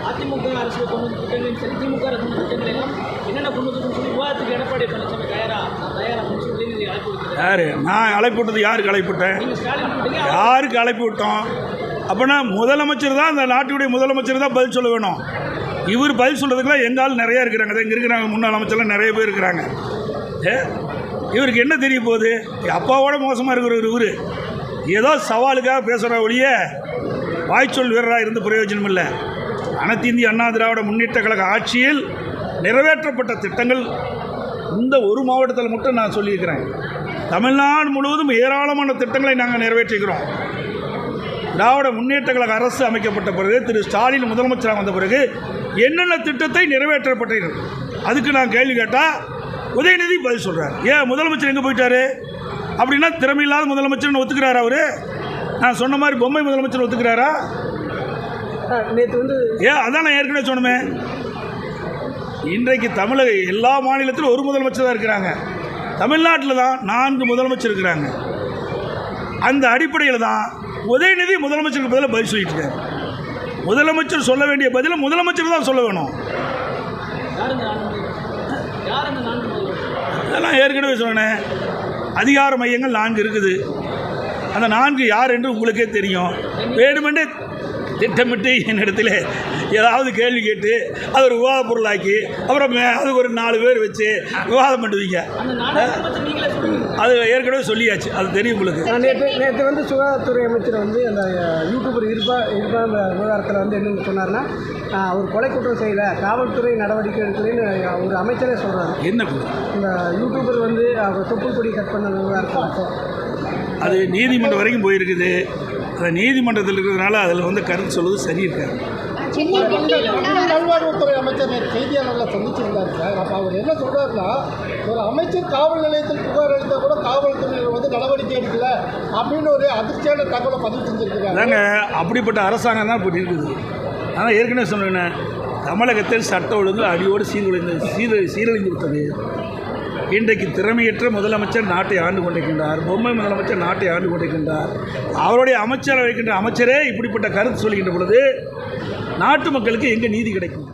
அதிமுக அரசு கொண்டு வந்த திட்டங்களையும் சரி, திமுக அரசு திட்டங்கள் எல்லாம் என்னென்ன கொண்டு வந்து சொல்லி விவாதத்துக்கு எடப்பாடி பழனிசாமி தயாரா சொல்லி அழைப்பு விடுறாரு. யாரு? நான் அழைப்பு விட்டது யாருக்கு அழைப்பு விட்டேன்? யாருக்கு அழைப்பு விட்டோம்? அப்போனா முதலமைச்சர் தான், அந்த நாட்டுடைய முதலமைச்சர் தான் பதில் சொல்ல வேணும். இவர் பதில் சொல்கிறதுக்குலாம் எங்காலும் நிறையா இருக்கிறாங்க. இங்கே இருக்கிறாங்க முன்னாள் அமைச்சர்லாம் நிறைய பேர் இருக்கிறாங்க. இவருக்கு என்ன தெரிய போகுது? அப்பாவோட மோசமாக இருக்கிற இவர் ஏதோ சவாலுக்காக பேசுகிற ஒழிய வாய்ச்சொல் வீரராக இருந்து பிரயோஜனம் இல்லை. அனைத்து இந்திய அண்ணா திராவிட முன்னேற்ற கழக ஆட்சியில் நிறைவேற்றப்பட்ட திட்டங்கள் இந்த ஒரு மாவட்டத்தில் மட்டும் நான் சொல்லியிருக்கிறேன். தமிழ்நாடு முழுவதும் ஏராளமான திட்டங்களை நாங்கள் நிறைவேற்றிக்கிறோம். திராவிட முன்னேற்ற கழக அரசு அமைக்கப்பட்ட பிறகு, திரு ஸ்டாலின் முதலமைச்சராக வந்த பிறகு என்னென்ன திட்டத்தை நிறைவேற்றப்பட்டீர்கள் அதுக்கு நான் கேள்வி கேட்டால் உதயநிதி பதில் சொல்கிறார். ஏன் முதலமைச்சர் எங்கே போயிட்டார்? அப்படின்னா திறமையில்லாத முதலமைச்சர்னு ஒத்துக்கிறாரா அவர்? நான் சொன்ன மாதிரி பொம்மை முதலமைச்சர் ஒத்துக்கிறாரா? நேற்று வந்து அதான் நான் ஏற்கனவே சொன்னமே. இன்றைக்கு தமிழக எல்லா மாநிலத்திலும் ஒரு முதலமைச்சர் தான் இருக்கிறாங்க. தமிழ்நாட்டில் தான் 4 முதலமைச்சர் இருக்கிறாங்க. அந்த அடிப்படையில் தான் உதயநிதி முதலமைச்சருக்கு பதிலாக பதில் சொல்லிட்டு இருக்காரு. முதலமைச்சர் சொல்ல வேண்டிய பதிலை முதலமைச்சர் தான் சொல்ல வேணும். அதெல்லாம் ஏற்கனவே சொன்னேன். அதிகார மையங்கள் 4 இருக்குது. அந்த 4 யார் என்று உங்களுக்கே தெரியும். வேணுமென்றே திட்டமிட்டு என்னிடத்தில் ஏதாவது கேள்வி கேட்டு அது ஒரு விவாத பொருளாக்கி அப்புறம் அதுக்கு ஒரு 4 பேர் வச்சு விவாதம் பண்ணுவீங்க. அது ஏற்கனவே சொல்லியாச்சு, அது தெரியும் உங்களுக்கு. நேற்று வந்து சுகாதாரத்துறை அமைச்சர் வந்து அந்த யூடியூபர் இருப்பா விவகாரத்தில் வந்து என்னென்னு சொன்னார்னா, அவர் கொலை குற்றம் செய்யலை, காவல்துறை நடவடிக்கை எடுக்கலன்னு ஒரு அமைச்சரே சொல்கிறாங்க. என்ன இந்த யூடியூபர் வந்து அவர் தொப்புள் கொடி கட் பண்ண விவகாரத்தில் அது நீதிமன்றம் வரைக்கும் போயிருக்குது. அந்த நீதிமன்றத்தில் இருக்கிறதுனால அதில் வந்து கருத்து சொல்வது சரி இருக்காது. நல்வாழ்வுத்துறை அமைச்சர் செய்தியாளர்களை சந்திச்சிருந்தார் சார். அப்போ அவர் என்ன சொல்கிறாருன்னா, ஒரு அமைச்சர் காவல் நிலையத்தில் புகார் அளித்தால் கூட காவல்துறையினர் வந்து நடவடிக்கை எடுக்கல அப்படின்னு ஒரு அதிர்ச்சியான தகவலை பதிவு செஞ்சுருக்காங்க. அதாங்க, அப்படிப்பட்ட அரசாங்கம் தான் இப்போ இருக்குது. ஆனால் ஏற்கனவே சொன்னேன், தமிழகத்தில் சட்ட ஒழுங்கு அடியோடு சீரழிந்து விட்டது. இன்றைக்கு திறமையற்ற முதலமைச்சர் நாட்டை ஆண்டு கொண்டிருக்கின்றார். பொம்மை முதலமைச்சர் நாட்டை ஆண்டு கொண்டிருக்கின்றார். அவருடைய அமைச்சர் வைக்கின்ற அமைச்சரே இப்படிப்பட்ட கருத்து சொல்கின்ற பொழுது நாட்டு மக்களுக்கு எங்கே நீதி கிடைக்கும்?